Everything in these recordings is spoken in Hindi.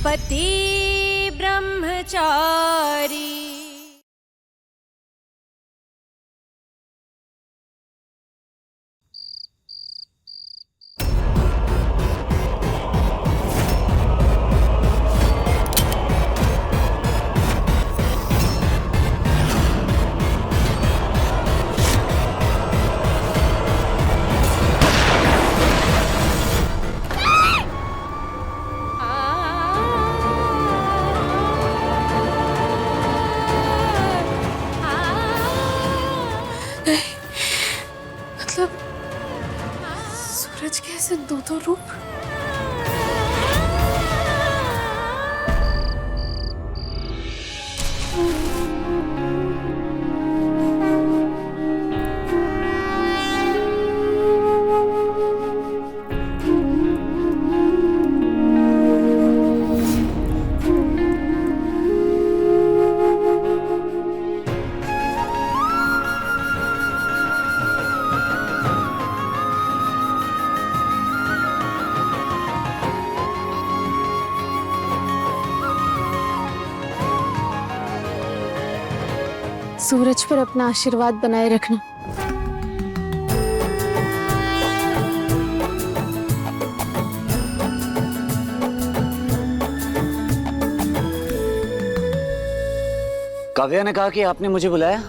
पति ब्रह्मचारी। मतलब सूरज कैसे दो रूप? सूरज पर अपना आशीर्वाद बनाए रखना। काव्या ने कहा कि आपने मुझे बुलाया।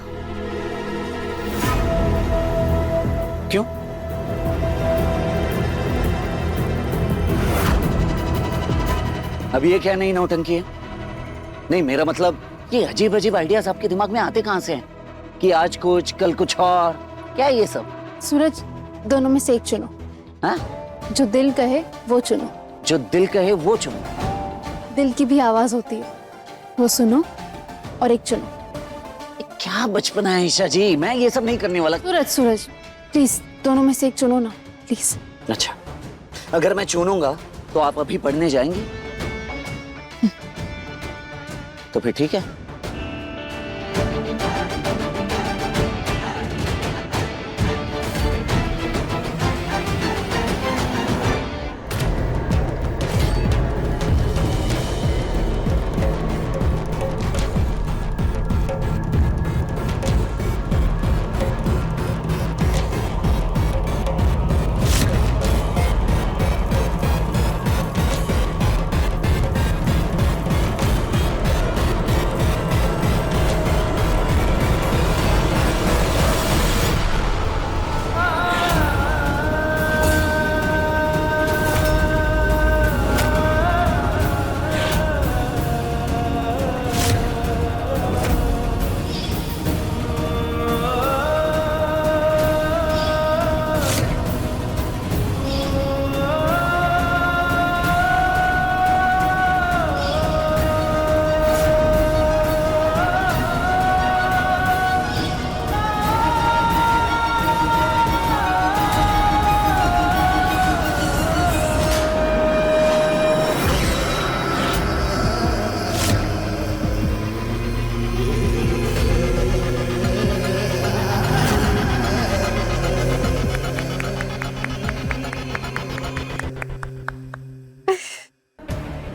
क्यों? अब ये क्या नई नौटंकी है? नहीं, मेरा मतलब ये अजीब अजीब आइडियाज आपके दिमाग में आते कहां से हैं? कि आज कुछ कल कुछ और, क्या है ये सब? सूरज, दोनों में से एक चुनो। हाँ? जो दिल कहे वो चुनो। जो दिल कहे वो चुनो। दिल की भी आवाज होती है, वो सुनो और एक चुनो। क्या बचपना है ईशा जी, मैं ये सब नहीं करने वाला। सूरज प्लीज, दोनों में से एक चुनो ना प्लीज। अच्छा, अगर मैं चुनूंगा तो आप अभी पढ़ने जाएंगी? तो फिर ठीक है।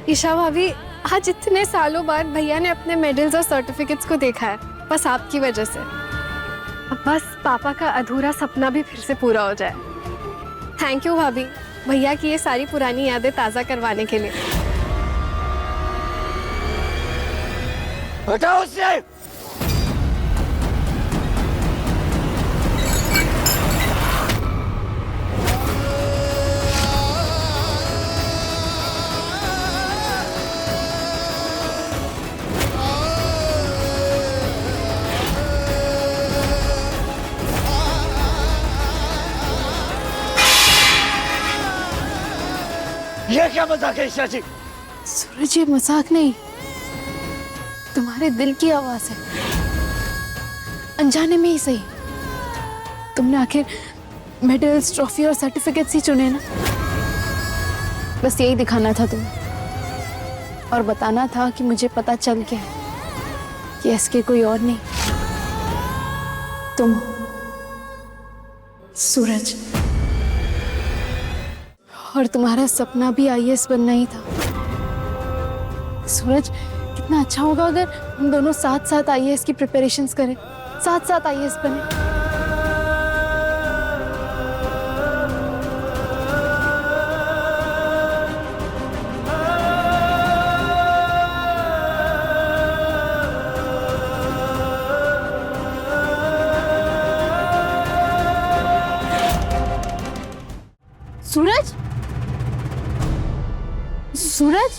ईशा भाभी, आज इतने सालों बाद भैया ने अपने मेडल्स और सर्टिफिकेट्स को देखा है, बस आपकी वजह से। अब बस पापा का अधूरा सपना भी फिर से पूरा हो जाए। थैंक यू भाभी, भैया की ये सारी पुरानी यादें ताज़ा करवाने के लिए। हटाओ उससे! ये क्या मजाक है ईशा जी? सूरज, ये मजाक नहीं, तुम्हारे दिल की आवाज है। अनजाने में ही सही, तुमने आखिर मेडल्स, ट्रॉफी और सर्टिफिकेट्स ही चुने ना। बस यही दिखाना था तुम्हें, और बताना था कि मुझे पता चल गया कि एसके कोई और नहीं, तुम सूरज। और तुम्हारा सपना भी आईएएस बनना ही था। सूरज, कितना अच्छा होगा अगर हम दोनों साथ साथ आईएएस की प्रिपरेशंस करें, साथ साथ आईएएस बने। सूरज, सूरज,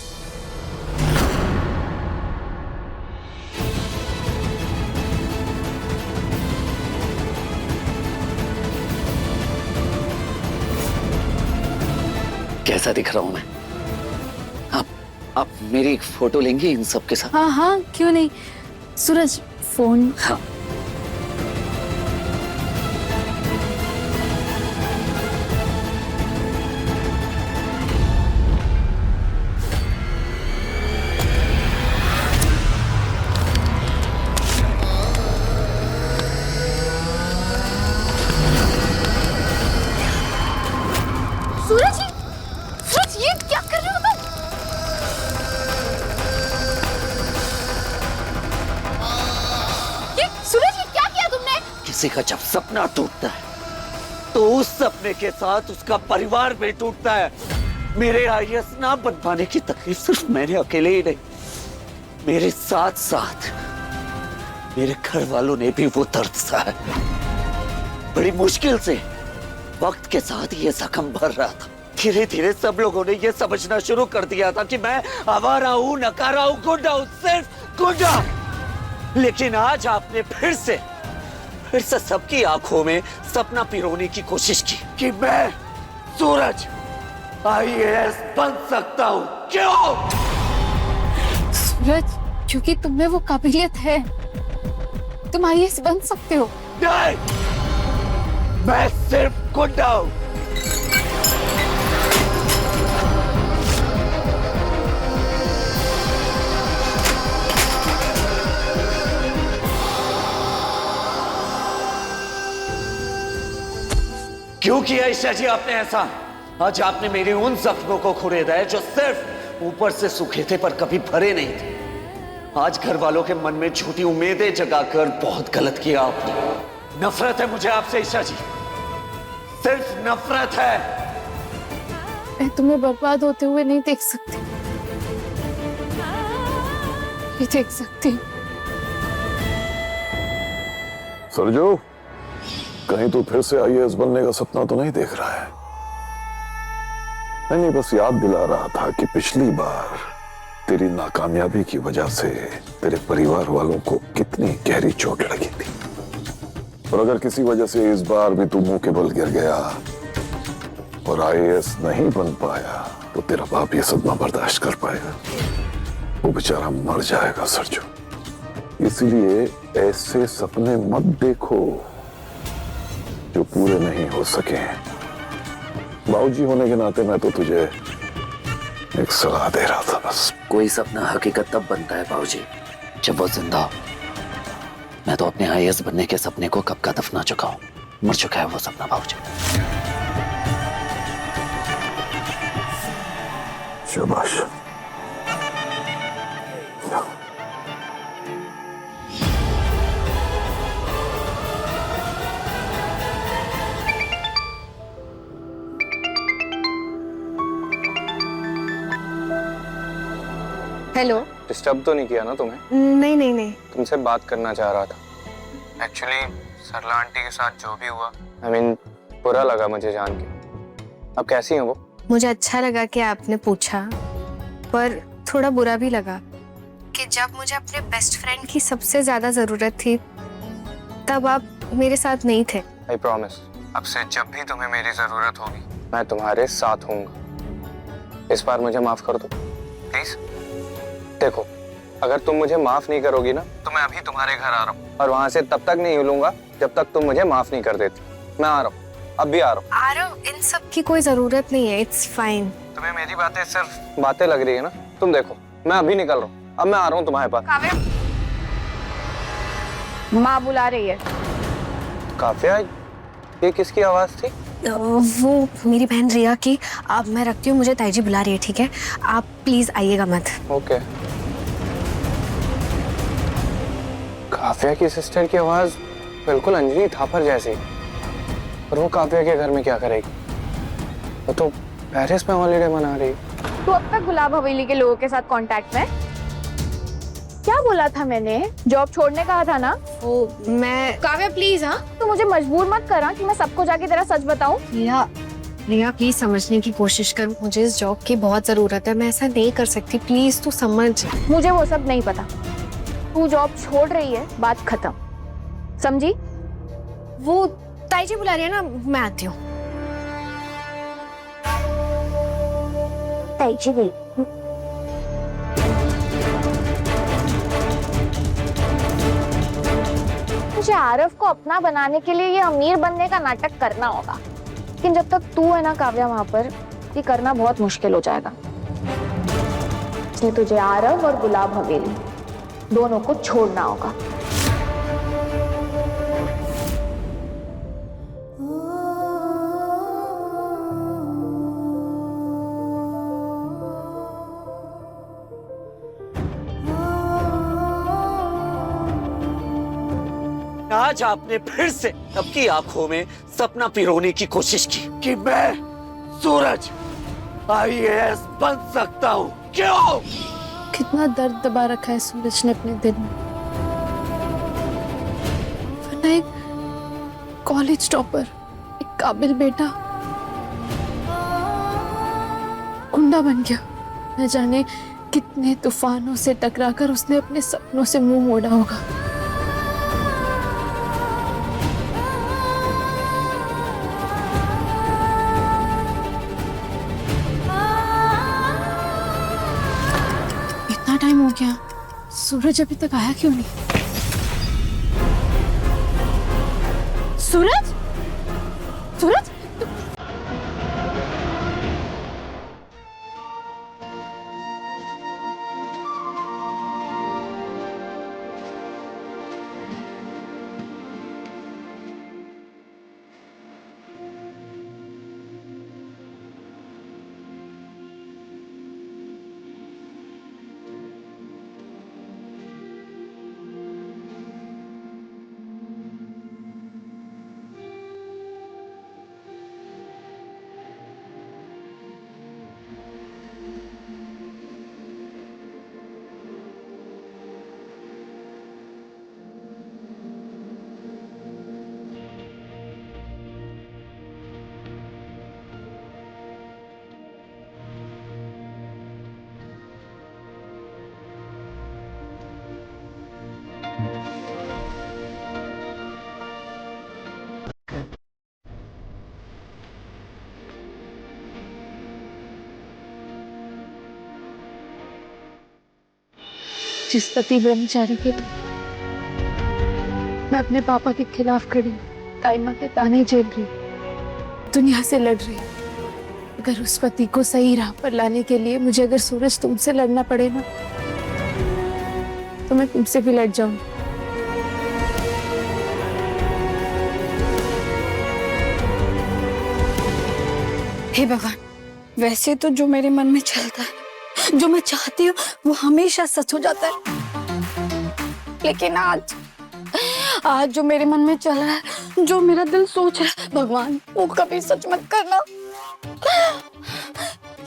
कैसा दिख रहा हूं मैं? आप मेरी एक फोटो लेंगे इन सब के साथ? हाँ हाँ, क्यों नहीं। सूरज, फोन। हाँ। सूरज, सूरज, ये क्या कर रहे हो तुम? ये सूरज, ये क्या किया तुमने? किसी का जब सपना टूटता है तो उस सपने के साथ उसका परिवार भी टूटता है। मेरे आईएएस ना बन पाने की तकलीफ सिर्फ मैंने अकेले ही नहीं, मेरे साथ साथ मेरे घर वालों ने भी वो दर्द सहा है। बड़ी मुश्किल से वक्त के साथ ये जख्म भर रहा था। धीरे धीरे सब लोगों ने ये समझना शुरू कर दिया था कि मैं आवारा हूं, नकारा हूं, गुंडा हूं, सिर्फ गुंडा। लेकिन आज आपने फिर से सबकी आंखों में सपना पिरोने की कोशिश की कि मैं सूरज आईएएस बन सकता हूं। क्यों? सूरज, क्योंकि तुममें वो काबिलियत है, तुम आईएएस बन सकते हो। नहीं, मैं सिर्फ गुंडा हूं। क्यों किया ईशा जी आपने ऐसा? आज आपने मेरे उन जख्मों को खुरेदा है जो सिर्फ ऊपर से सूखे थे पर कभी भरे नहीं थे। आज घर वालों के मन में झूठी उम्मीदें जगाकर बहुत गलत किया आपने। नफरत है मुझे आपसे ईशा जी, सिर्फ नफरत है। मैं तुम्हें बर्बाद होते हुए नहीं देख सकती, नहीं देख सकती। सरजू, कहीं तू फिर से आईएएस बनने का सपना तो नहीं देख रहा है? नहीं, बस याद दिला रहा था कि पिछली बार तेरी नाकामयाबी की वजह से तेरे परिवार वालों को कितनी गहरी चोट लगी थी। और अगर किसी वजह से इस बार भी तू मुंह के बल गिर गया और आईएएस नहीं बन पाया तो तेरा बाप ये सदमा बर्दाश्त कर पाएगा? वो बेचारा मर जाएगा सरजू। इसलिए ऐसे सपने मत देखो जो पूरे नहीं हो सके। बाबूजी होने के नाते मैं तो तुझे एक सलाह दे रहा था बस। कोई सपना हकीकत तब बनता है बाबूजी जब वो जिंदा हो। मैं तो अपने आईएएस बनने के सपने को कब का दफना चुका हूं। मर चुका है वो सपना बाबूजी। शाबाश। हेलो। डिस्टर्ब तो नहीं किया ना तुम्हें? नहीं नहीं नहीं। तुमसे बात करना चाह रहा था। एक्चुअली सरला आंटी के साथ जो भी हुआ, बुरा लगा मुझे जान के। अब कैसी हैं वो? मुझे अच्छा लगा कि आपने पूछा, पर थोड़ा बुरा भी लगा कि जब मुझे अपने बेस्ट फ्रेंड की सबसे ज्यादा जरूरत थी तब आप मेरे साथ नहीं थे। आई प्रॉमिस, अब से जब भी तुम्हें मेरी जरूरत होगी मैं तुम्हारे साथ हूँगा। इस बार मुझे माफ कर दो प्लीज। देखो, अगर तुम मुझे माफ नहीं करोगी ना तो मैं अभी तुम्हारे घर आ रहा हूँ और वहां से तब तक नहीं हिलूंगा जब तक तुम मुझे माफ नहीं कर देती। मैं आ रहा हूँ, अब भी आ रहा हूँ। इन सब की कोई जरूरत नहीं है, इट्स फाइन। तुम्हें मेरी बातें सिर्फ बातें लग रही है ना? तुम देखो, मैं अभी निकल रहा हूँ, अब मैं आ रहा हूँ तुम्हारे पास। माँ बुला रही है। काफिया, ये किसकी आवाज थी? वो मेरी बहन रिया की। अब मैं रखती हूँ, मुझे ताई जी बुला रही है, ठीक है? आप प्लीज आइएगा मत। ओके। काव्या की सिस्टर की आवाज बिल्कुल अंजलि थापर जैसी, और वो काव्या के घर में क्या करेगी? वो तो पेरिस में हॉलीडे मना रही है। तू अब तक गुलाब हवेली के लोगों के साथ कांटेक्ट में? क्या बोला था मैंने? जॉब छोड़ने कहा था ना? ओ मैं काव्या प्लीज। हाँ तो मुझे मजबूर मत करा कि मैं सबको जाके तेरा सच बताऊं। रिया प्लीज समझने की कोशिश कर, मुझे इस जॉब की बहुत जरूरत है, मैं ऐसा नहीं कर सकती, प्लीज तू समझ। मुझे वो सब नहीं पता। तू जॉब छोड़ रही है, बात खत्म, समझी? वो ताई जी बुला रही है ना, मैं आती हूँ। ताई जी गई। मुझे आरव को अपना बनाने के लिए ये अमीर बनने का नाटक करना होगा, लेकिन जब तक तू है ना काव्या वहां पर, ये करना बहुत मुश्किल हो जाएगा। इसलिए तुझे आरव और गुलाब हवेली दोनों को छोड़ना होगा। आज आपने फिर से सबकी आंखों में सपना पिरोने की कोशिश की कि मैं सूरज IAS बन सकता हूँ। क्यों? कितना दर्द दबा रखा है सूरज ने अपने दिल में। वरना एक कॉलेज टॉपर, एक काबिल बेटा गुंडा बन गया। न जाने कितने तूफानों से टकराकर उसने अपने सपनों से मुंह मोड़ा होगा। इतना टाइम हो गया, सूरज अभी तक आया क्यों नहीं? सूरज, सूरज, जिस पति ब्रह्मचारी के लिए मैं अपने पापा के खिलाफ खड़ी, ताइमा के ताने झेल रही, दुनिया से लड़ रही, अगर उस पति को सही राह पर लाने के लिए मुझे अगर सूरज तुमसे लड़ना पड़े ना, तो मैं तुमसे भी लड़ जाऊं। हे भगवान, वैसे तो जो मेरे मन में चलता है, जो मैं चाहती हूँ, वो हमेशा सच हो जाता है। लेकिन आज जो मेरे मन में चल रहा है, जो मेरा दिल सोच रहा है, भगवान वो कभी सच मत करना।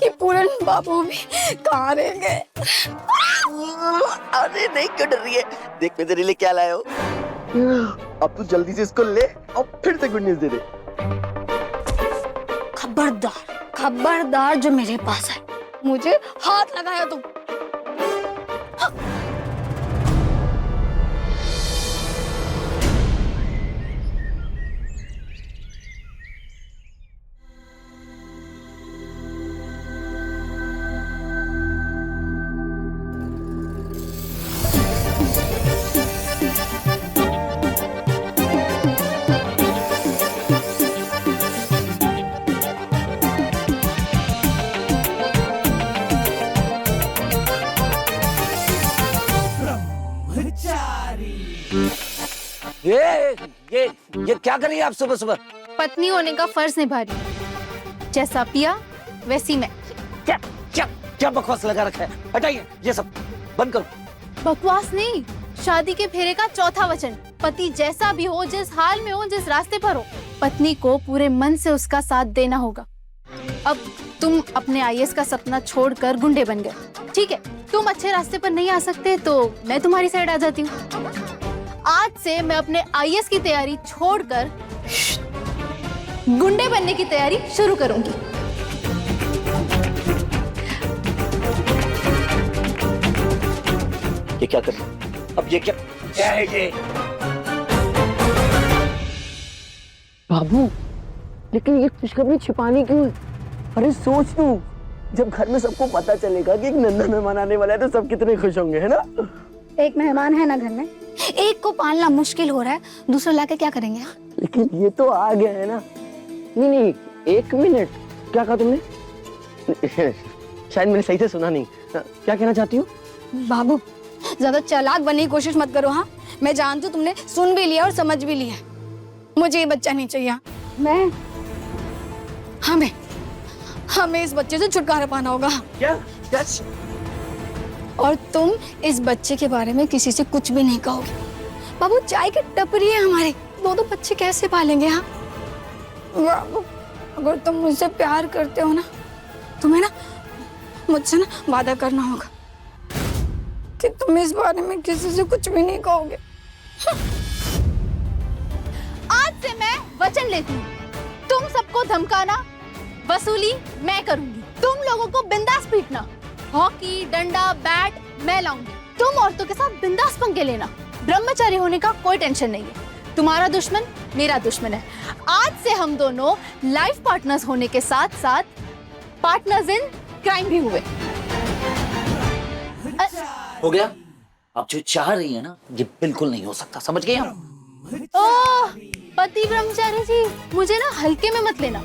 ये पूरन बाबू भी कहाँ रह गए? अरे नहीं, क्यों डर रही है? देख मैं तेरे लिए क्या लाया हूँ। अब तू जल्दी से इसको ले और फिर से गुड न्यूज़ दे दे। खबरदार, खबरदार जो मेरे पास है, मुझे हाथ लगाया तुम। ये क्या कर रही है आप सुबह सुबह? पत्नी होने का फर्ज निभा रही, जैसा पिया वैसी मैं। क्या क्या क्या बकवास लगा रखा है? हटाइए ये सब, बंद करो। बकवास नहीं, शादी के फेरे का चौथा वचन, पति जैसा भी हो, जिस हाल में हो, जिस रास्ते पर हो, पत्नी को पूरे मन से उसका साथ देना होगा। अब तुम अपने आईएएस का सपना छोड़कर गुंडे बन गए, ठीक है? तुम अच्छे रास्ते पर नहीं आ सकते तो मैं तुम्हारी साइड आ जाती हूँ। आज से मैं अपने आईएएस की तैयारी छोड़कर गुंडे बनने की तैयारी शुरू करूंगी। ये क्या कर रही है? अब ये क्या है ये? बाबू, लेकिन ये खुशखबरी छिपानी क्यों है? अरे सोच तू, जब घर में सबको पता चलेगा कि एक नन्हा मेहमान आने वाला है तो सब कितने खुश होंगे, है ना? एक मेहमान है ना घर में, एक को पालना मुश्किल हो रहा है, दूसरा लाके क्या करेंगे? लेकिन ये तो आ गया है ना। नहीं, एक मिनट, क्या कहा तुमने? शायद मैंने सही से सुना नहीं। क्या कहना चाहती हो? बाबू, ज्यादा चालाक बनने की कोशिश मत करो। हाँ, मैं जानती हूँ तुमने सुन भी लिया और समझ भी लिया। मुझे ये बच्चा नहीं चाहिए। हमें इस बच्चे से छुटकारा पाना होगा। क्या? और तुम इस बच्चे के बारे में किसी से कुछ भी नहीं कहोगे। बाबू, चाय की टपरी है हमारे, दो बच्चे कैसे पालेंगे? हाँ बाबू, अगर तुम मुझसे प्यार करते हो ना, तुम्हें ना मुझसे ना वादा करना होगा कि तुम इस बारे में किसी से कुछ भी नहीं कहोगे। आज से मैं वचन लेती हूँ, तुम सबको धमकाना, वसूली मैं करूंगी। तुम लोगों को बिंदास पीटना, हॉकी, डंडा, बैट मैं लाऊंगी। तुम औरतों के साथ बिंदास पंगे लेना, ब्रह्मचारी होने का कोई टेंशन नहीं है। तुम्हारा दुश्मन मेरा दुश्मन है। आज से हम दोनों लाइफ पार्टनर्स होने के साथ साथ पार्टनर्स इन क्राइम भी हुए। हो गया? आप जो चाह रही है ना, ये बिल्कुल नहीं हो सकता, समझ गए आप? ओह, पति ब्रह्मचारी जी, मुझे ना हल्के में मत लेना।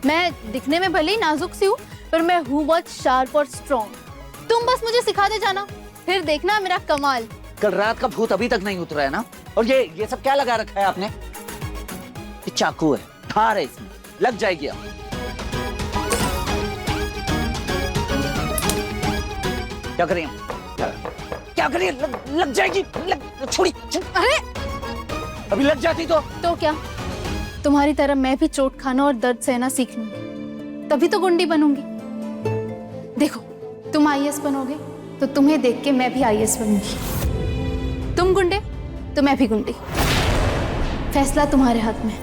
मैं दिखने में भले ही नाजुक सी हूँ, पर मैं हूँ बहुत शार्प और स्ट्रॉन्ग। तुम बस मुझे सिखाते जाना, फिर देखना मेरा कमाल। कल रात का भूत अभी तक नहीं उतरा है ना? और ये सब क्या लगा रखा है आपने? ये चाकू है, धार है, इसमें लग जाएगी आप। क्या करें? क्या करें? लग जाएगी, छोड़ी। अरे अभी लग जाती तो क्या? तुम्हारी तरह मैं भी चोट खाना और दर्द सहना सीख लूंगी, तभी तो गुंडी बनूंगी। देखो, तुम आईएएस बनोगे तो तुम्हें देख के मैं भी आईएएस बनूंगी। तुम गुंडे तो मैं भी गुंडी। फैसला तुम्हारे हाथ में।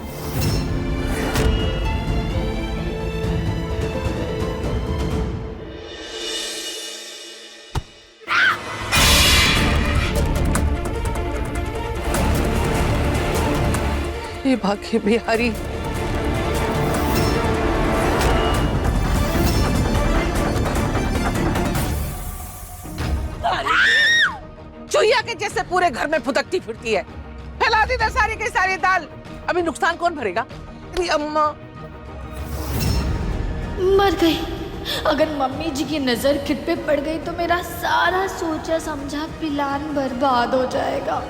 ये भाग्य बिहारी, चुहिया के जैसे पूरे घर में फुदकती फिरती है। फैला दी ना सारी की सारी दाल। अभी नुकसान कौन भरेगा? तेरी अम्मा मर गई। अगर मम्मी जी की नजर किट पे पड़ गई तो मेरा सारा सोचा समझा प्लान बर्बाद हो जाएगा।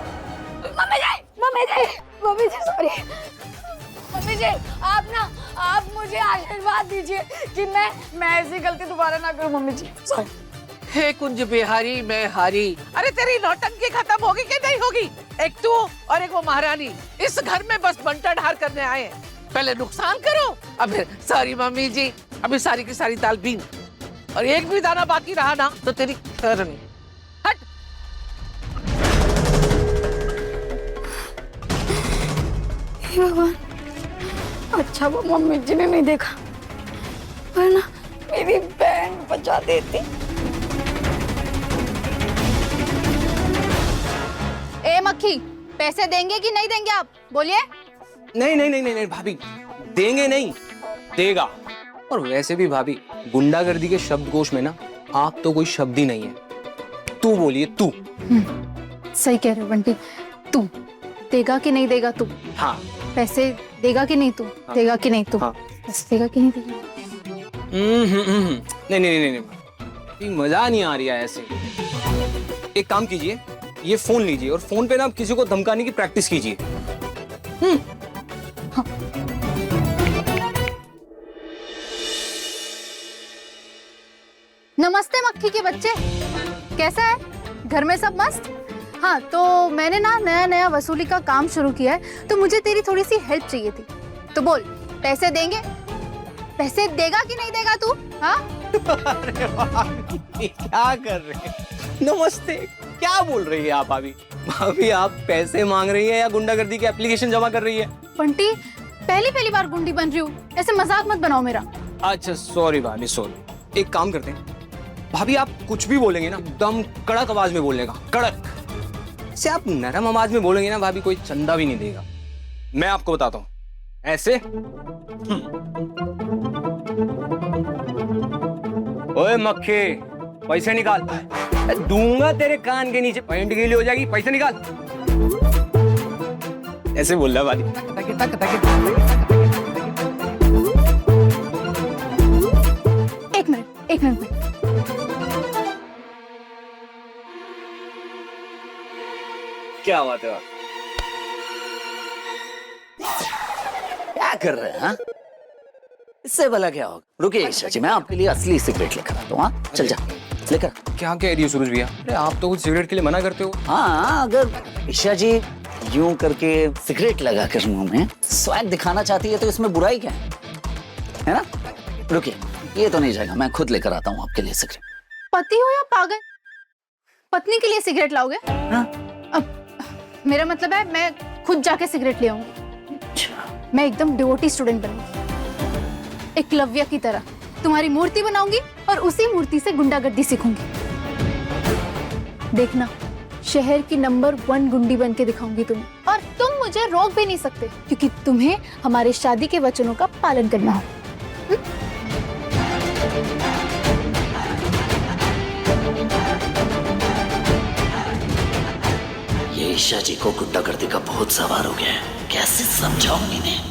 मम्मी जी सॉरी। मम्मी जी, आप मुझे आशीर्वाद दीजिए कि मैं ऐसी गलती दोबारा ना करूं। मम्मी जी सॉरी। हे कुंज बिहारी, मैं हारी। अरे तेरी नौटंकी खत्म होगी कि नहीं होगी? एक तू और एक वो महारानी इस घर में बस बंटा ढार करने आए हैं। पहले नुकसान करो, अब फिर सॉरी मम्मी जी। अभी सारी की सारी दाल बीन और एक भी दाना बाकी रहा ना तो तेरी खैर नहीं। हट। हे भगवान, अच्छा वो मम्मी जी ने नहीं देखा, वरना मेरी बैंड बजा देती। ए मक्खी, पैसे देंगे कि नहीं देंगे आप? बोलिए। नहीं भाभी, देंगे नहीं, देगा। और वैसे भी भाभी, गुंडागर्दी के शब्दकोश में ना आप तो कोई शब्द ही नहीं है। तू बोलिए, तू। सही कह रहे हो बंटी, तू देगा कि नहीं देगा? तू हाँ। पैसे देगा कि नहीं? तू हाँ। देगा कि नहीं? तू हाँ। पैसे देगा कि नहीं देगा? नहीं, मजा नहीं आ रही है ऐसे। एक काम कीजिए, ये फोन लीजिए और फोन पे ना आप किसी को धमकाने की प्रैक्टिस कीजिए। हाँ। नमस्ते मक्खी के बच्चे, कैसा है? घर में सब मस्त? हाँ, तो मैंने ना नया नया वसूली का काम शुरू किया है, तो मुझे तेरी थोड़ी सी हेल्प चाहिए थी। तो बोल, पैसे देंगे? पैसे देगा कि नहीं देगा तू? हाँ? अरे भाभी क्या कर रहे हैं? नमस्ते, क्या बोल रही है आप भाभी? भाभी आप पैसे मांग रही है या गुंडागर्दी की एप्लीकेशन जमा कर रही है? बंटी, पहली बार गुंडी बन रही हूँ, ऐसे मजाक मत बनाओ मेरा। अच्छा सॉरी भाभी सॉरी। एक काम करते हैं, भाभी आप कुछ भी बोलेंगे ना एकदम कड़क आवाज में बोलने का, कड़क से। आप नरम आवाज में बोलेंगे ना भाभी, कोई चंदा भी नहीं देगा। मैं आपको बताता हूँ, ऐसे ओए मक्खे, पैसे निकाल। दूंगा तेरे कान के नीचे, पैंट गीली हो जाएगी, पैसे निकाल। ऐसे बोल रहा भाभी। एक मिनट। क्या बात है? क्या कर रहे हैं? हाँ? इससे भला क्या होगा? रुकिए ईशा जी, मैं आपके लिए असली सिगरेट लेकर आता हूँ। हाँ, चल जा लेकर। क्या कह रही हो सूरज भैया? अरे आप तो कुछ सिगरेट के लिए मना करते हो। हाँ, अगर ईशा जी यूं करके सिगरेट लगाकर मुंह में स्वैग दिखाना चाहती है तो इसमें बुराई क्या है ना? रुकिए, ये तो नहीं जाएगा, मैं खुद लेकर आता हूँ आपके लिए सिगरेट। पति हो या पागल? पत्नी के लिए सिगरेट लाओगे? हाँ? अब मेरा मतलब है मैं खुद जाके सिगरेट ले आऊंगी। मैं एकदम डिवोटी स्टूडेंट बनूंगी, एकलव्य की तरह तुम्हारी मूर्ति बनाऊंगी और उसी मूर्ति से गुंडागर्दी सीखूंगी। देखना, शहर की नंबर 1 गुंडी बन के दिखाऊंगी तुम्हें, और तुम मुझे रोक भी नहीं सकते क्योंकि तुम्हें हमारे शादी के वचनों का पालन करना हो। ये ईशा जी को गुंडागर्दी का बहुत सवार हो गया है, कैसे समझाऊं इन्हें?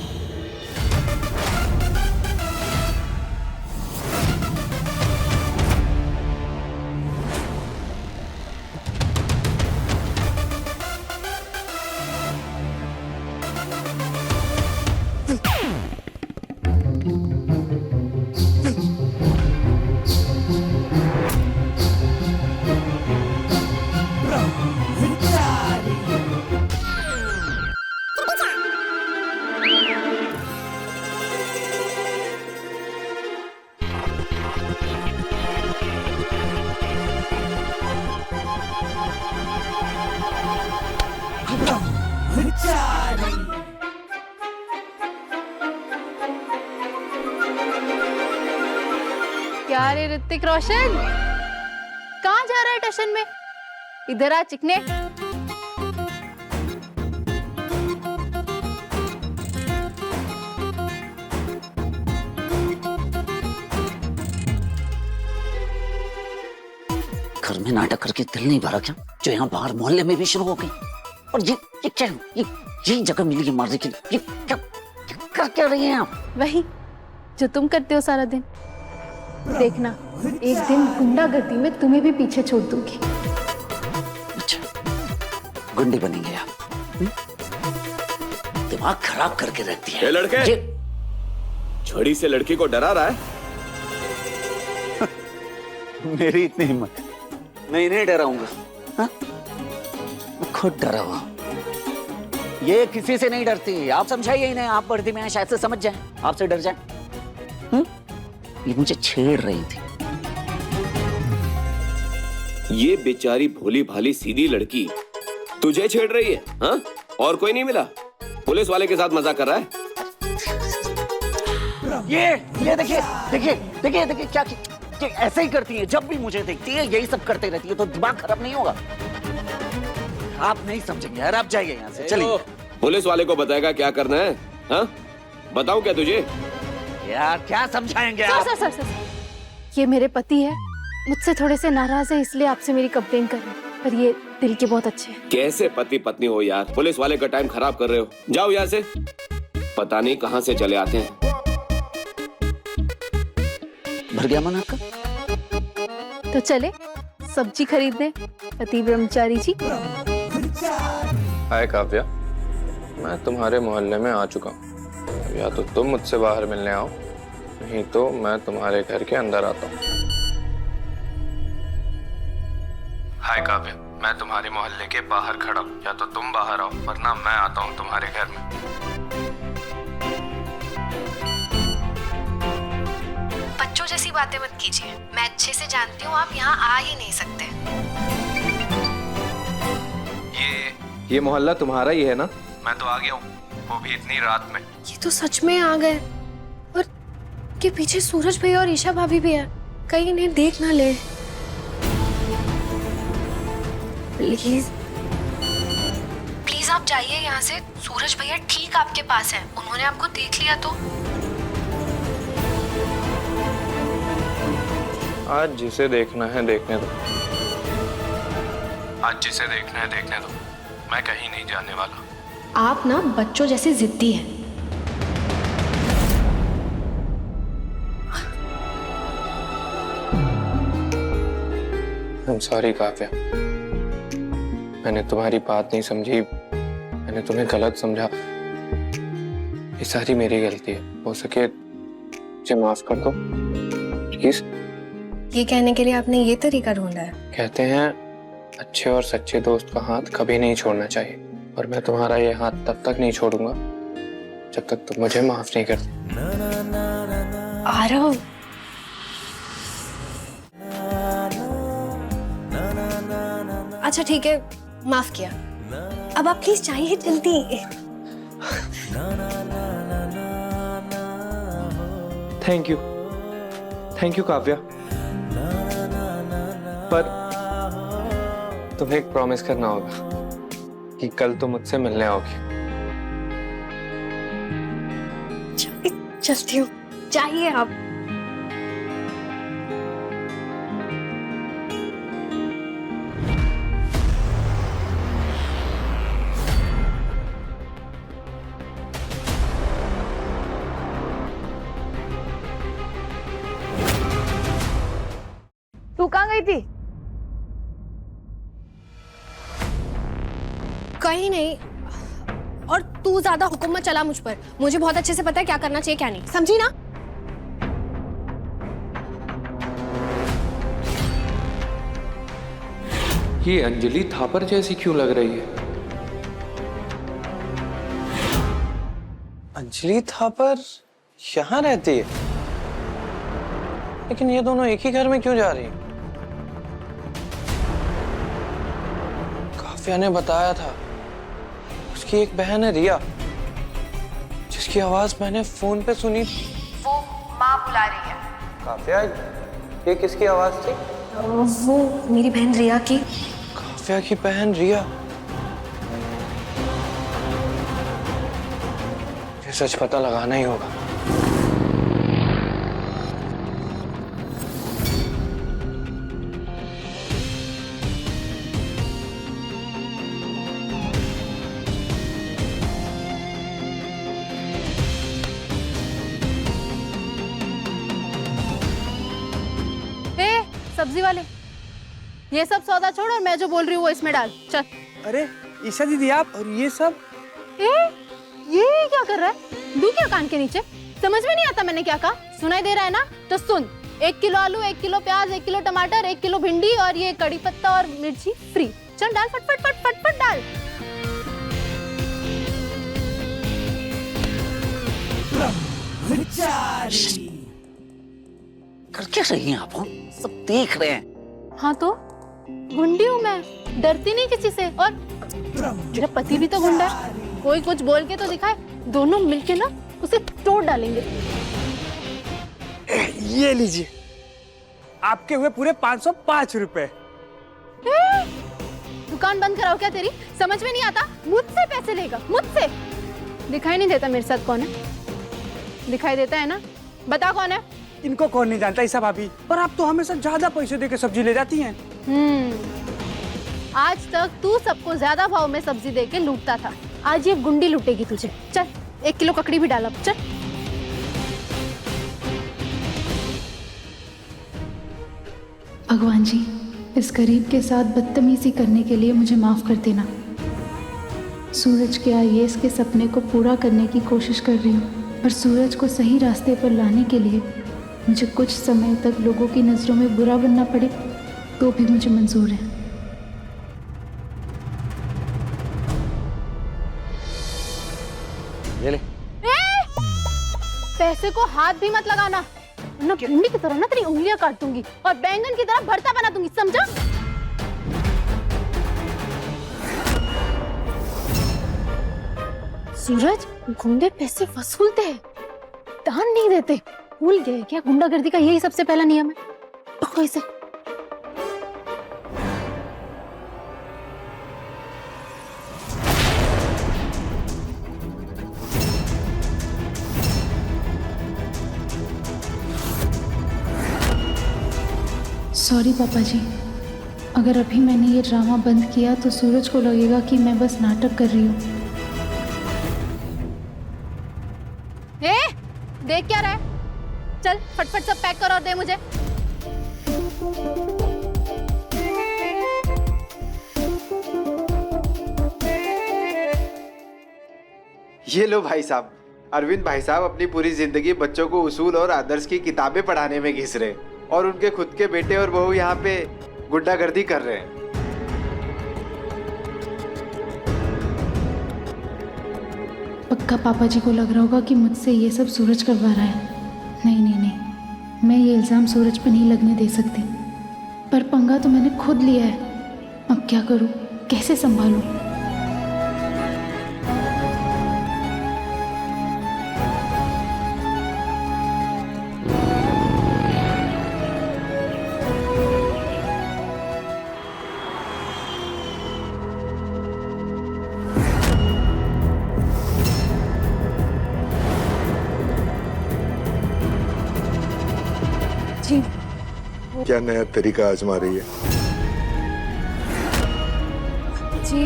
क्या रे ऋतिक रोशन, कहाँ जा रहा है टशन में? इधर आ चिकने। घर में नाटक करके दिल नहीं भरा क्या, जो यहाँ बाहर मोहल्ले में भी शुरू हो गई? और ये क्या, ये जगह मिली है मारने के लिए? ये क्या कर क्या रही हैं आप? वही जो तुम करते हो सारा दिन। देखना, एक दिन गुंडागर्दी में तुम्हें भी पीछे छोड़ दूंगी। अच्छा, गुंडी बनेंगे आप? दिमाग खराब करके रखती है। ये लड़के, छड़ी से लड़की को डरा रहा है? मेरी इतनी हिम्मत, मैं इन्हें डराऊंगा? हाँ? मैं खुद डरा हुआ। ये किसी से नहीं डरती, आप समझाइए इन्हें। आप वर्दी में हैं, शायद से समझ जाए, आपसे डर जाए। ये मुझे छेड़ रही थी। ये बेचारी भोली भाली सीधी लड़की तुझे छेड़ रही है? हाँ? और कोई नहीं मिला? पुलिस वाले के साथ मजाक कर रहा है? ये देखिए देखिए देखिए देखिए, क्या ऐसे ही करती है जब भी मुझे देखती है, यही सब करते रहती है। तो दिमाग खराब नहीं होगा? आप नहीं समझेंगे यार, आप जाइए यहाँ से, चलिए। पुलिस वाले को बताएगा क्या करना है? हाँ? बताऊं क्या तुझे? यार क्या समझाएंगे सर, आप? सर, ये मेरे पति है, मुझसे थोड़े से नाराज है, इसलिए आपसे मेरी कंप्लेन कर रहे हैं, पर ये दिल के बहुत अच्छे हैं। कैसे पति पत्नी हो यार? पुलिस वाले का टाइम खराब कर रहे हो। जाओ यहाँ से, पता नहीं कहाँ से चले आते हैं। भर गया मन आपका? तो चले सब्जी खरीदने, पति ब्रह्मचारी जी। हाय काव्या, मैं तुम्हारे मोहल्ले में आ चुका हूँ। या तो तुम मुझसे बाहर मिलने आओ, नहीं तो मैं तुम्हारे घर के अंदर आता हूँ। हाय काव्या, मैं तुम्हारे मोहल्ले के बाहर खड़ा हूँ, या तो तुम बाहर आओ वरना मैं आता हूँ तुम्हारे घर में। बच्चों जैसी बातें मत कीजिए, मैं अच्छे से जानती हूँ आप यहाँ आ ही नहीं सकते। ये मोहल्ला तुम्हारा ही है ना? मैं तो आ गया हूँ, वो भी इतनी रात में। ये तो सच में आ गए, और के पीछे सूरज भैया और ईशा भाभी भी है, कहीं इन्हें देख ना ले। प्लीज प्लीज आप जाइए यहाँ से। सूरज भैया ठीक आपके पास है, उन्होंने आपको देख लिया तो। आज जिसे देखना है देखने दो, आज जिसे देखना है देखने दो, मैं कहीं नहीं जाने वाला। आप ना बच्चों जैसे जिद्दी हैं। I'm sorry काव्या, मैंने तुम्हारी बात नहीं समझी, मैंने तुम्हें गलत समझा। ये सारी मेरी गलती है, हो सके मुझे माफ कर दो प्लीज। ये कहने के लिए आपने ये तरीका ढूंढा है? कहते हैं अच्छे और सच्चे दोस्त का हाथ कभी नहीं छोड़ना चाहिए, और मैं तुम्हारा ये हाथ तब तक नहीं छोड़ूंगा जब तक तुम मुझे माफ नहीं करते। आरव, अच्छा ठीक है, माफ किया। अब आप प्लीज जाइए जल्दी। थैंक यू काव्या, पर तुम्हें एक प्रॉमिस करना होगा कि कल तुम मुझसे मिलने आओगी। चलती हूँ, चाहिए आप। तू कहाँ गई थी? कहीं नहीं, और तू ज्यादा हुक्म मत चला मुझ पर। मुझे बहुत अच्छे से पता है क्या करना चाहिए क्या नहीं, समझी ना? ये अंजलि थापर जैसी क्यों लग रही है? अंजलि थापर यहाँ रहती है, लेकिन ये दोनों एक ही घर में क्यों जा रही हैं? काव्या ने बताया था उसकी एक बहन है रिया, जिसकी आवाज मैंने फोन पे सुनी। वो माँ बुला रही है। काव्या, ये किसकी आवाज थी? वो मेरी बहन रिया की। काव्या की बहन रिया? ये सच पता लगाना ही होगा। सब्जी वाले, ये सब सौदा छोड़ और मैं जो बोल रही हूँ वो इसमें डाल। चल। अरे ईशा दीदी आप, और ये सब? ये क्या कर रहा है? दू क्या कान के नीचे? समझ में नहीं आता मैंने क्या कहा? सुनाई दे रहा है ना? तो सुन, 1 किलो आलू, 1 किलो प्याज, 1 किलो टमाटर, 1 किलो भिंडी और ये कड़ी पत्ता और मिर्ची फ्री। चल डाल, फटफट फट फट फट डाल। कर क्या रही हैं आप? सब देख रहे हैं। हाँ तो गुंडी हूँ मैं, डरती नहीं किसी से। और मेरा पति भी तो गुंडा है, कोई कुछ बोल के तो दिखाए, दोनों मिलके ना उसे तोड़ डालेंगे। ये लीजिए, आपके हुए पूरे 505 रुपए। दुकान बंद कराओ क्या तेरी? समझ में नहीं आता? मुझसे पैसे लेगा, मुझसे। दिखाई नहीं देता मेरे साथ कौन है? दिखाई देता है ना? बता कौन है? इनको कौन नहीं जानता ईशा भाभी, पर आप तो हमेशा ज्यादा पैसे देके सब्जी ले जाती हैं। आज तक तू सबको ज्यादा भाव में सब्जी देके लूटता था, आज ये गुंडी लूटेगी तुझे। चल 1 किलो ककड़ी भी डाला। चल। भगवान जी, इस गरीब के साथ बदतमीजी करने के लिए मुझे माफ कर देना। सूरज के आईएएस के सपने को पूरा करने की कोशिश कर रही हूँ, पर सूरज को सही रास्ते पर लाने के लिए मुझे कुछ समय तक लोगों की नज़रों में बुरा बनना पड़े तो भी मुझे मंजूर है। ऐसे को हाथ भी मत लगाना, वरना भिंडी की तरह ना तेरी उंगलियां काट दूंगी और बैंगन की तरह भरता बना दूंगी, समझा? सूरज, गुंडे पैसे वसूलते हैं, दान नहीं देते। भूल गए क्या गुंडागर्दी का यही सबसे पहला नियम है? पकड़ो इसे। सॉरी पापा जी, अगर अभी मैंने ये ड्रामा बंद किया तो सूरज को लगेगा कि मैं बस नाटक कर रही हूँ। देख क्या रहा है? चल फटफट सब पैक कर और दे मुझे। ये लो भाई साहब, अरविंद भाई साहब अपनी पूरी जिंदगी बच्चों को उसूल और आदर्श की किताबें पढ़ाने में घिस रहे हैं और उनके खुद के बेटे और बहू यहाँ पे गुंडागर्दी कर रहे हैं। पक्का पापा जी को लग रहा होगा कि मुझसे ये सब सूरज करवा रहा है। नहीं नहीं नहीं, मैं ये इल्ज़ाम सूरज पर नहीं लगने दे सकती, पर पंगा तो मैंने खुद लिया है। अब क्या करूँ, कैसे संभालूं? क्या नया तरीका आजमा रही है? जी,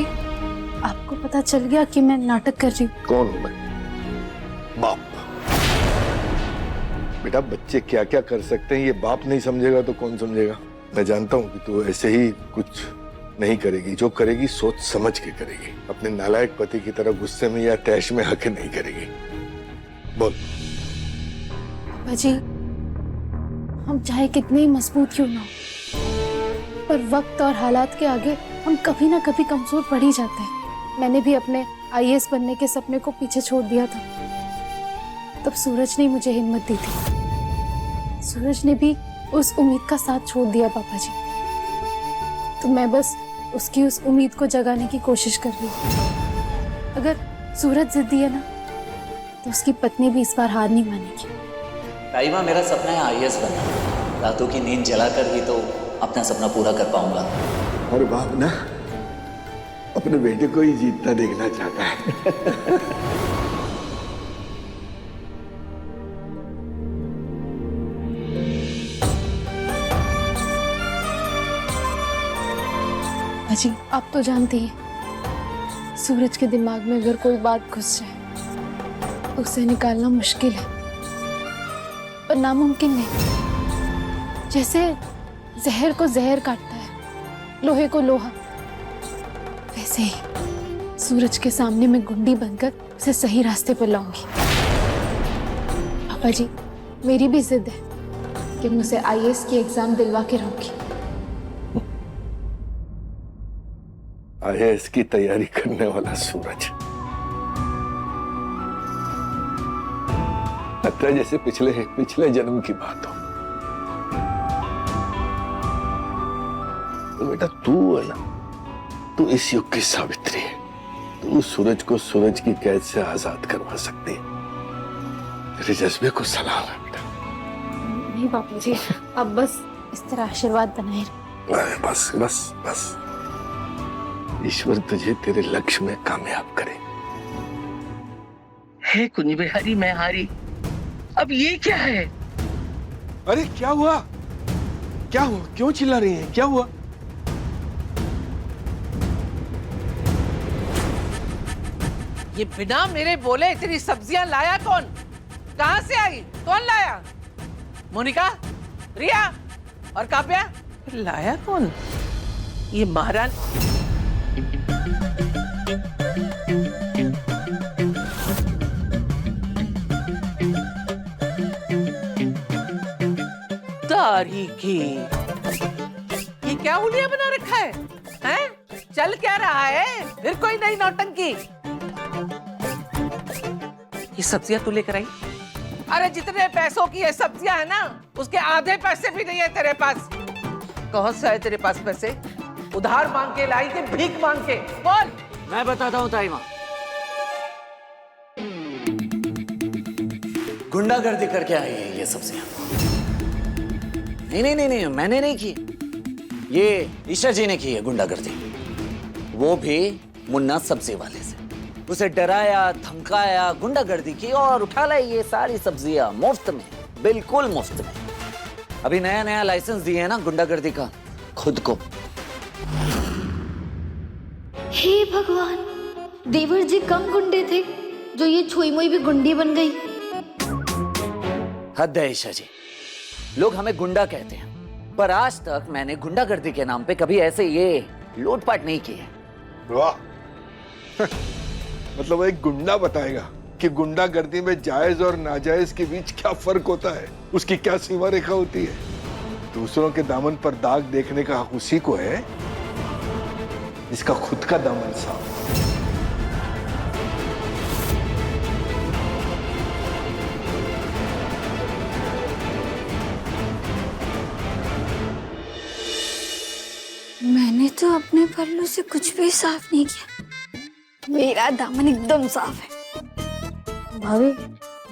आपको पता चल गया कि मैं नाटक कर रही हूँ। कौन हूं मैं? बाप। बेटा, बच्चे क्या क्या कर सकते हैं ये बाप नहीं समझेगा तो कौन समझेगा? मैं जानता हूँ कि तू ऐसे ही कुछ नहीं करेगी, जो करेगी सोच समझ के करेगी। अपने नालायक पति की तरह गुस्से में या तैश में आके नहीं करेगी। बोल। पापा जी, हम चाहे कितने ही मजबूत क्यों ना हो, पर वक्त और हालात के आगे हम कभी ना कभी कमजोर पड़ ही जाते हैं। मैंने भी अपने आईएएस बनने के सपने को पीछे छोड़ दिया था, तब सूरज ने मुझे हिम्मत दी थी। सूरज ने भी उस उम्मीद का साथ छोड़ दिया पापा जी, तो मैं बस उसकी उस उम्मीद को जगाने की कोशिश कर रही हूँ। अगर सूरज जिद्दी है ना, तो उसकी पत्नी भी इस बार हार नहीं मानेगी। ताइमा, मेरा सपना है आईएएस बनना। रातों की नींद जलाकर ही तो अपना सपना पूरा कर पाऊंगा। और बाप ना अपने बेटे को ही जीतना देखना चाहता है। अजी, आप तो जानती हैं, सूरज के दिमाग में अगर कोई बात घुस जाए तो उसे निकालना मुश्किल है, पर नामुमकिन नहीं। जैसे जहर को जहर काटता है, लोहे को लोहा, वैसे ही सूरज के सामने मैं गुंडी बनकर उसे सही रास्ते पर लाऊंगी। पापा जी, मेरी भी जिद है कि मैं उसे आईएएस की एग्जाम दिलवा के रहूंगी। आईएएस की तैयारी करने वाला सूरज, लगता है जैसे पिछले जन्म की बात हो। तो बेटा, तू है ना, तू इस युग की सावित्री है। तू सूरज को सूरज की कैद से आजाद करवा सकती है। तेरे जज्बे को सलाम है बेटा। नहीं पापा जी, अब बस इस तरह आशीर्वाद बनाए रखें। बस बस बस, ईश्वर तुझे तेरे लक्ष्य में कामयाब करे। हे कुंज बिहारी, मैं हारी। अब ये क्या है? अरे क्या हुआ? क्या हुआ? क्यों चिल्ला रही हैं? क्या हुआ? ये बिना मेरे बोले इतनी सब्जियां लाया कौन? कहां से आई? कौन लाया? मोनिका, रिया और काव्या? लाया कौन? ये महारानी। तारीखी, ये क्या हुलिया बना रखा है? हैं? चल क्या रहा है? फिर कोई नई नौटंकी? ये सब्जियां तू लेकर आई? अरे जितने पैसों की ये सब्जियां है ना, उसके आधे पैसे भी नहीं है तेरे पास। कौन सा है तेरे पास पैसे? उधार मांग के लाई कि भीख मांग के? बोल। मैं बताता हूँ ताई माँ। गुंडागर्दी करके आई है ये सब्जियां। नहीं, मैंने नहीं की, ये ईशा जी ने की है गुंडागर्दी। वो भी मुन्ना सब्जी वाले से। उसे डराया, धमकाया, गुंडागर्दी की और उठा लाई ये सारी सब्जियां मुफ्त में, बिल्कुल मुफ्त में। अभी नया नया लाइसेंस दिए है ना गुंडागर्दी का खुद को। हे भगवान, देवर जी कम गुंडे थे जो ये छुई मुई भी गुंडी बन गई। हद है ईशा जी, लोग हमें गुंडा कहते हैं, पर आज तक मैंने गुंडागर्दी के नाम पे कभी ऐसे ये लूटपाट नहीं की है। वाह मतलब वो एक गुंडा बताएगा कि गुंडागर्दी में जायज और नाजायज के बीच क्या फर्क होता है, उसकी क्या सीमा रेखा होती है। दूसरों के दामन पर दाग देखने का हक उसी को है जिसका खुद का दामन साफ। मैंने तो अपने पल्लू से कुछ भी साफ नहीं किया, मेरा दामन एकदम साफ है। भाभी,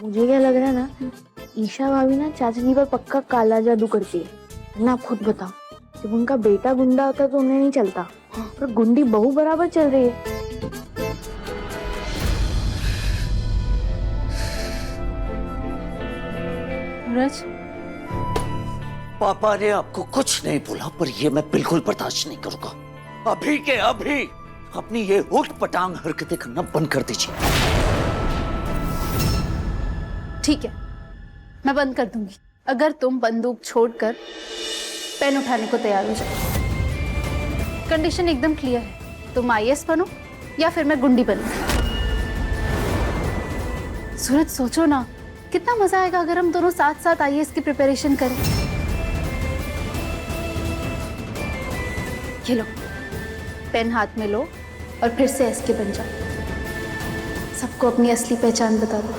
मुझे क्या लग रहा है ना, ईशा भाभी ना चाचा जी पर पक्का काला जादू करती है ना। आप खुद बताओ, जब उनका बेटा गुंडा होता तो उन्हें नहीं चलता, पर गुंडी बहू बराबर चल रही है। सूरज, पापा ने आपको कुछ नहीं बोला, पर ये मैं बिल्कुल बर्दाश्त नहीं करूंगा। अभी के अभी अपनी ये उठ पटांग हरकतें करना बंद कर दीजिए। ठीक है, मैं बंद कर दूंगी अगर तुम बंदूक छोड़कर पेन उठाने को तैयार हो जाओ। कंडीशन एकदम क्लियर है, तुम आईएएस बनो या फिर मैं गुंडी बनूं। सूरज, सोचो ना, कितना मजा आएगा अगर हम दोनों साथ साथ आईएएस की प्रिपरेशन करें। ये लो, पेन हाथ में लो और फिर से एसके बन जाओ। सबको अपनी असली पहचान बता दो।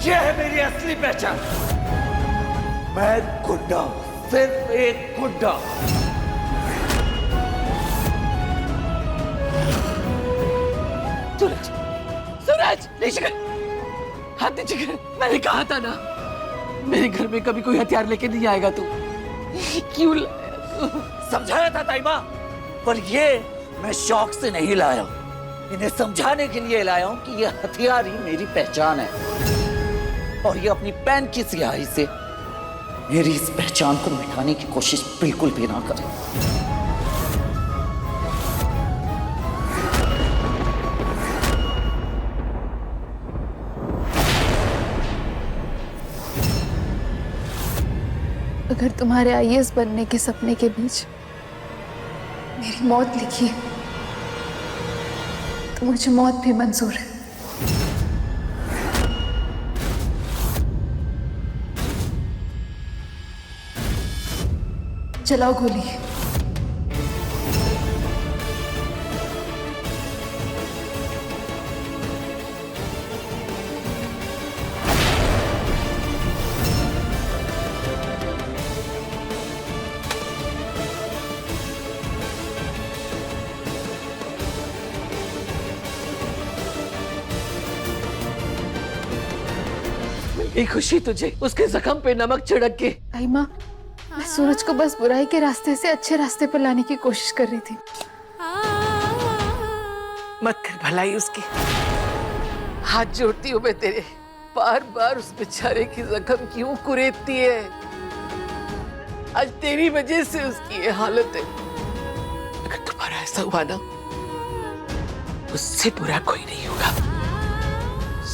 ये है मेरी असली पहचान। मैं गुंडा हूं, सिर्फ एक गुंडा। सूरज, सूरज, नीचे कर, हाथ नीचे कर। मैंने कहा था ना, मेरे घर में कभी कोई हथियार लेके नहीं आएगा तू। क्यों लाया? समझाया था ताई माँ, पर ये मैं शौक से नहीं लाया हूं। इन्हें समझाने के लिए लाया हूं कि ये हथियार ही मेरी पहचान है, और ये अपनी पेन की स्याही से मेरी इस पहचान को मिटाने की कोशिश बिल्कुल भी ना करें। अगर तुम्हारे आईएएस बनने के सपने के बीच मेरी मौत लिखी है तो मुझे मौत भी मंजूर है। चलाओ गोली। ये खुशी तुझे उसके जख्म पे नमक छिड़क के। आई माँ, मैं सूरज को बस बुराई के रास्ते से अच्छे रास्ते पर लाने की कोशिश कर रही थी। मत कर भलाई उसकी। हाथ जोड़ती हूँ मैं तेरे, बार बार उस बेचारे की जख्म क्यों कुरेदती है? आज तेरी वजह से उसकी ये हालत है। अगर तुम्हारा ऐसा हुआ ना, उससे बुरा कोई नहीं होगा।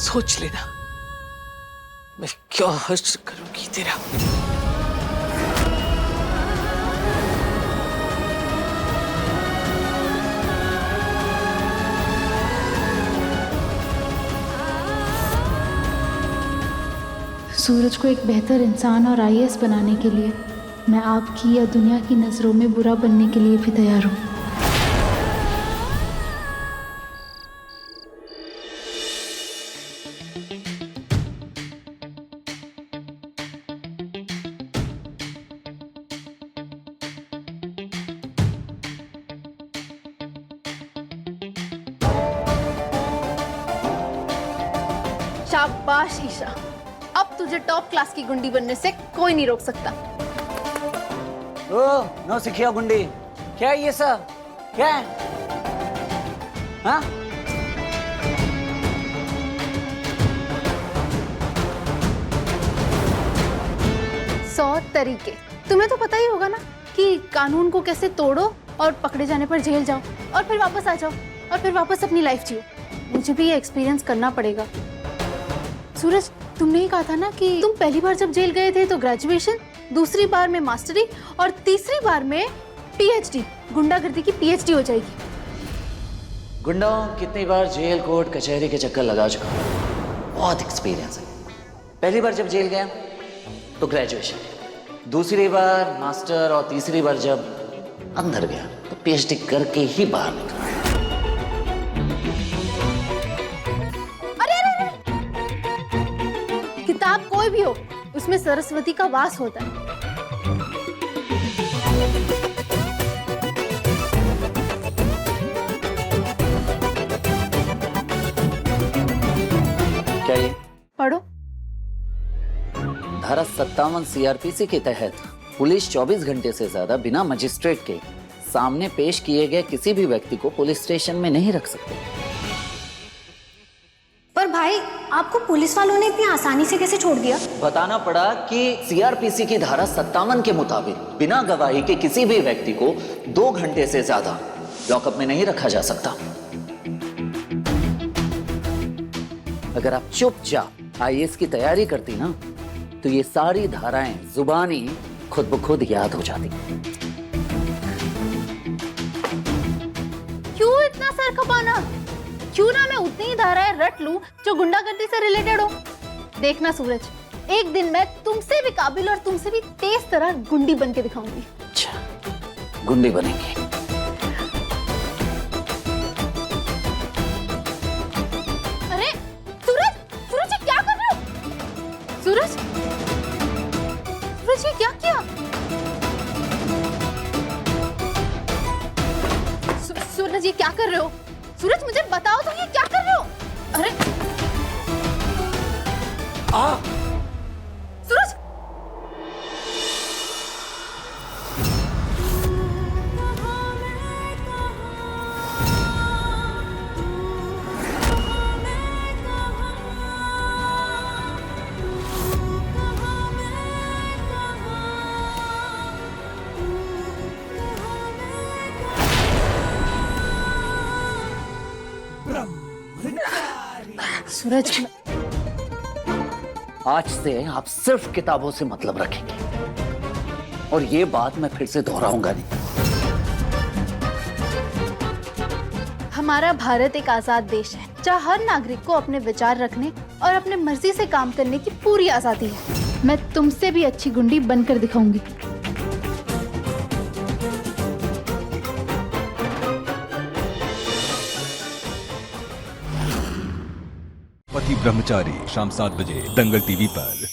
सोच लेना मैं क्या हश्र करूंगी तेरा। सूरज को एक बेहतर इंसान और आईएएस बनाने के लिए मैं आपकी या दुनिया की नज़रों में बुरा बनने के लिए भी तैयार हूँ। शाबाश ईशा, अब तुझे टॉप क्लास की गुंडी बनने से कोई नहीं रोक सकता। ओ नो सिखिया गुंडी, क्या है ये सब? क्या है? हाँ? सौ तरीके, तुम्हें तो पता ही होगा ना कि कानून को कैसे तोड़ो और पकड़े जाने पर जेल जाओ और फिर वापस आ जाओ और फिर वापस अपनी लाइफ जियो। मुझे भी ये एक्सपीरियंस करना पड़ेगा। सूरज, तुमने ही कहा था ना कि तुम पहली बार जब जेल गए थे तो ग्रेजुएशन, दूसरी बार में मास्टरी और तीसरी बार में पीएचडी, गुंडागर्दी की पीएचडी हो जाएगी। गुंडा कितनी बार जेल कोर्ट कचहरी के चक्कर लगा चुका हूं, बहुत एक्सपीरियंस है। पहली बार जब जेल गया तो ग्रेजुएशन, दूसरी बार मास्टर और तीसरी बार जब अंदर गया तो पीएचडी करके ही बाहर निकला। किताब कोई भी हो, उसमें सरस्वती का वास होता है। क्या ये? पढ़ो। धारा 57 सीआरपीसी के तहत पुलिस 24 घंटे से ज्यादा बिना मजिस्ट्रेट के सामने पेश किए गए किसी भी व्यक्ति को पुलिस स्टेशन में नहीं रख सकते। पर भाई, आपको पुलिस वालों ने इतनी आसानी से कैसे छोड़ दिया? बताना पड़ा कि सीआरपीसी की धारा 57 के मुताबिक बिना गवाही के किसी भी व्यक्ति को 2 घंटे से ज्यादा लॉकअप में नहीं रखा जा सकता। अगर आप चुपचाप आईएएस की तैयारी करती ना तो ये सारी धाराएं जुबानी खुद ब खुद याद हो जाती। क्यों इतना सर खपाना? क्यों ना मैं उतनी ही धाराएं रट लूं जो गुंडागर्दी से रिलेटेड हो। देखना सूरज, एक दिन मैं तुमसे भी काबिल और तुमसे भी तेज तरह गुंडी बन के दिखाऊंगी। अच्छा, गुंडी बनेंगे। अरे सूरज, सूरज ये क्या कर रहे हो? सूरज, सूरज ये क्या किया? सूरज ये क्या कर रहे हो? सूरज मुझे बताओ तुम ये क्या कर रहे हो? अरे सूरज, सूरज, आज से आप सिर्फ किताबों से मतलब रखेंगे और ये बात मैं फिर से दोहराऊंगा नहीं। हमारा भारत एक आजाद देश है जहाँ हर नागरिक को अपने विचार रखने और अपने मर्जी से काम करने की पूरी आजादी है। मैं तुमसे भी अच्छी गुंडी बनकर दिखाऊंगी। पति ब्रह्मचारी शाम 7 बजे दंगल टीवी पर।